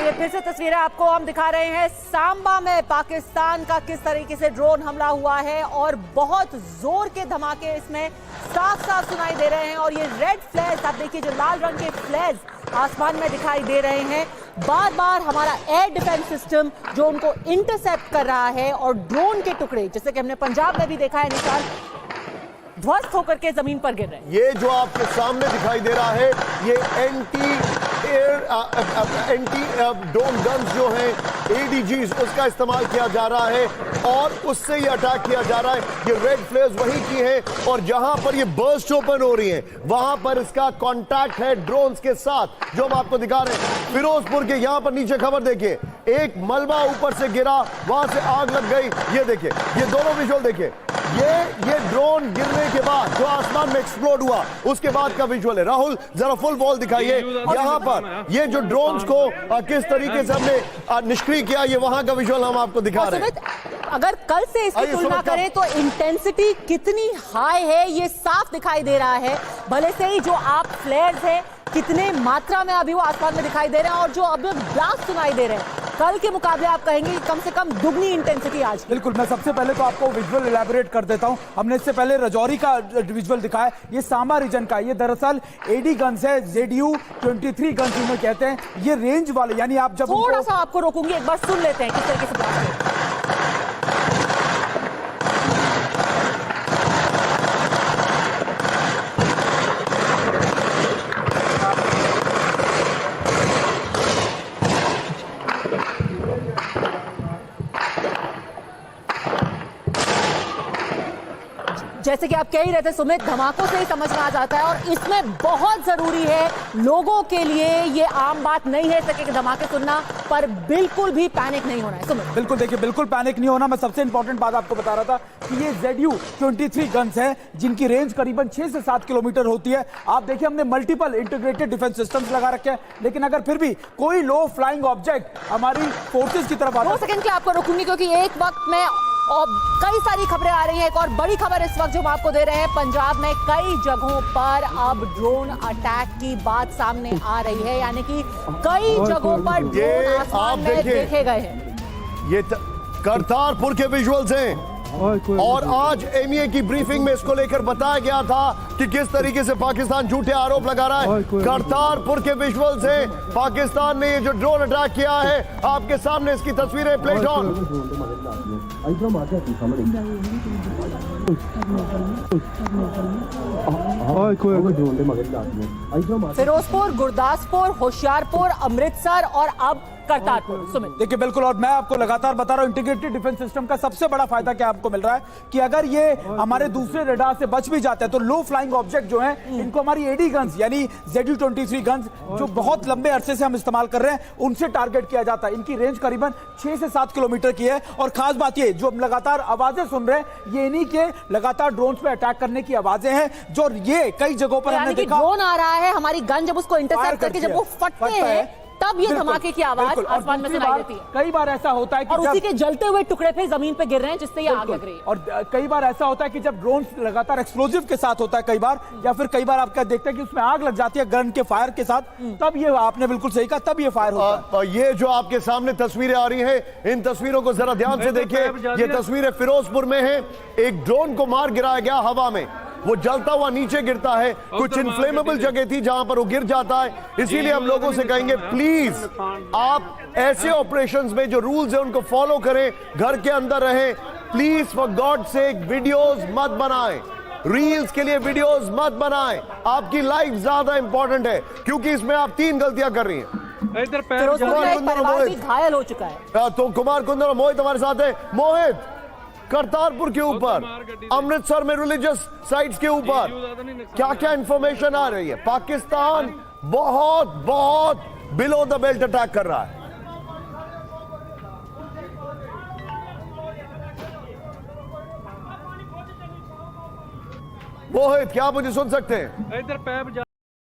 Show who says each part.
Speaker 1: ये फिर से तस्वीरें आपको हम दिखा रहे हैं सांबा में पाकिस्तान का किस तरीके से ड्रोन हमला हुआ है और बहुत जोर के धमाके इसमें साफ साफ सुनाई दे रहे हैं। और ये रेड फ्लैश आप देखिए, जो लाल रंग के फ्लैश आसमान में दिखाई दे रहे हैं, बार बार हमारा एयर डिफेंस सिस्टम जो उनको इंटरसेप्ट कर रहा है और ड्रोन के टुकड़े, जैसे कि हमने पंजाब में भी देखा है, निशान ध्वस्त होकर के जमीन पर गिर रहे हैं।
Speaker 2: ये जो आपके सामने दिखाई दे रहा है, ये एंटी ड्रोन गन्स जो हैं, एडीजीज, उसका इस्तेमाल किया जा रहा है और उससे ये अटैक किया जा रहा है। ये रेड फ्लेयर्स वही की है और जहां पर ये बर्स्ट ओपन हो रही है वहां पर इसका कांटेक्ट है ड्रोन्स के साथ, जो हम आपको दिखा रहे हैं। फिरोजपुर के यहां पर नीचे खबर देखिए, एक मलबा ऊपर से गिरा, वहां से आग लग गई। ये देखिए, ये दोनों विजुअल देखिए, ये ड्रोन गिरने के बाद जो आसमान में एक्सप्लोड हुआ उसके बाद का विजुअल है। राहुल, जरा फुल वॉल दिखाइए। यहां पर ये जो ड्रोन्स को किस तरीके से हमने निष्क्रिय किया, ये वहां का विजुअल हम आपको दिखा रहे हैं।
Speaker 1: अगर कल से इसकी तुलना करें तो इंटेंसिटी कितनी हाई है ये साफ दिखाई दे रहा है। भले से ही जो आप फ्लेयर्स हैं कितने मात्रा में अभी वो आसमान में दिखाई दे रहे हैं और जो अभी ब्लास्ट सुनाई दे रहे हैं, कल के मुकाबले आप कहेंगे कि कम से कम दुगनी इंटेंसिटी आज।
Speaker 3: बिल्कुल, मैं सबसे पहले तो आपको विजुअल इलैबोरेट कर देता हूं। हमने इससे पहले रजौरी का विजुअल दिखाया, ये सांबा रीजन का, ये दरअसल एडी गन्स है, ZU-23 गन्स इन्हें कहते हैं। ये रेंज वाले, यानी आप जब
Speaker 1: थोड़ा सा आपको रोकूंगी, एक बार सुन लेते हैं किस तरीके से ब्लास्ट है। जैसे कि आप कह ही रहे थे सुमित, धमाकों से ही समझ में आ जाता है और इसमें बहुत जरूरी है लोगों के लिए, ये आम बात नहीं है सके कि धमाके सुनना, पर बिल्कुल भी पैनिक नहीं होना है। सुमित,
Speaker 3: बिल्कुल देखिए, बिल्कुल पैनिक नहीं होना। मैं सबसे इंपॉर्टेंट बात आपको बता रहा था कि ये ZU-23 गन्स हैं जिनकी रेंज करीबन 6 से 7 किलोमीटर होती है। आप देखिए, हमने मल्टीपल इंटीग्रेटेड डिफेंस सिस्टम्स लगा रखे हैं, लेकिन अगर फिर भी कोई लो फ्लाइंग ऑब्जेक्ट हमारी फोर्सेस की तरफ आता है।
Speaker 1: 2 सेकंड के आपको रोकूंगी क्योंकि एक वक्त में और कई सारी खबरें आ रही हैं। एक और बड़ी खबर इस वक्त जो हम आपको दे रहे हैं, पंजाब में कई जगहों पर अब ड्रोन अटैक की बात सामने आ रही है, यानी कि कई जगहों पर ड्रोन आसमान में देखे गए हैं।
Speaker 2: ये करतारपुर के विजुअल्स हैं और आज एमईए की ब्रीफिंग में इसको लेकर बताया गया था कि किस तरीके से पाकिस्तान झूठे आरोप लगा रहा है। करतारपुर के विजुअल्स हैं, पाकिस्तान ने ये जो ड्रोन अटैक किया है, आपके सामने इसकी तस्वीरें प्लेट ऑन।
Speaker 1: फिरोजपुर, गुरदासपुर, होशियारपुर, अमृतसर और अब करतारपुर। सुमित,
Speaker 3: देखिए, बिल्कुल, और मैं आपको लगातार बता रहा हूं, इंटीग्रेटेड डिफेंस सिस्टम का सबसे बड़ा फायदा क्या आपको मिल रहा है कि अगर ये हमारे दूसरे रडार से बच भी जाते हैं तो लो फ्लाइंग ऑब्जेक्ट जो हैं, इनको हमारी एडी गन्स यानी ZU-23 गन्स जो बहुत लंबे अरसे से हम इस्तेमाल कर रहे हैं, उनसे टारगेट किया जाता है। इनकी रेंज करीबन 6 से 7 किलोमीटर की है। और खास बात ये, जो हम लगातार आवाजें सुन रहे हैं, ये इन्हीं के लगातार ड्रोन पे अटैक करने की आवाजें हैं, जो ये कई जगहों पर हमने देखा।
Speaker 1: ड्रोन आ रहा है, हमारी गन जब उसको इंटरसेप्ट करके जब वो फटते हैं, तब ये धमाके की आवाज आसमान में सुनाई देती है।
Speaker 3: कई बार ऐसा होता है कि
Speaker 1: और उसी के जलते हुए टुकड़े पे जमीन पे गिर रहे हैं, जिससे ये आग लग रही है।
Speaker 3: और कई बार ऐसा होता है कि जब ड्रोन लगातार एक्सप्लोजिव के साथ होता है कई बार, या फिर कई बार आप क्या देखते हैं कि उसमें आग लग जाती है गन के फायर के साथ, तब ये, आपने बिल्कुल सही कहा, तब ये फायर होता है।
Speaker 2: ये जो आपके सामने तस्वीरें आ रही हैं, इन तस्वीरों को जरा ध्यान से देखिए। ये तस्वीरें फिरोजपुर में है, एक ड्रोन को मार गिराया गया हवा में, वो जलता हुआ नीचे गिरता है। कुछ इनफ्लेमेबल जगह थी जहां पर वो गिर जाता है। इसीलिए हम लोगों से कहेंगे, प्लीज आप ऐसे ऑपरेशंस में जो रूल्स हैं उनको फॉलो करें, घर के अंदर रहें। Please for God sake videos मत बनाएं, रील्स के लिए वीडियोस मत बनाएं। आपकी लाइफ ज्यादा इंपॉर्टेंट है, क्योंकि इसमें आप 3 गलतियां कर रही हैं।
Speaker 1: इधर परिवार भी घायल हो चुका है।
Speaker 2: तो कुमार कुंदन और मोहित हमारे साथ है। मोहित, करतारपुर के ऊपर, अमृतसर में रिलीजियस साइट्स के ऊपर क्या क्या इंफॉर्मेशन आ रही है? पाकिस्तान बहुत बहुत बिलो द बेल्ट अटैक कर रहा है। मोहित, क्या आप मुझे सुन सकते हैं?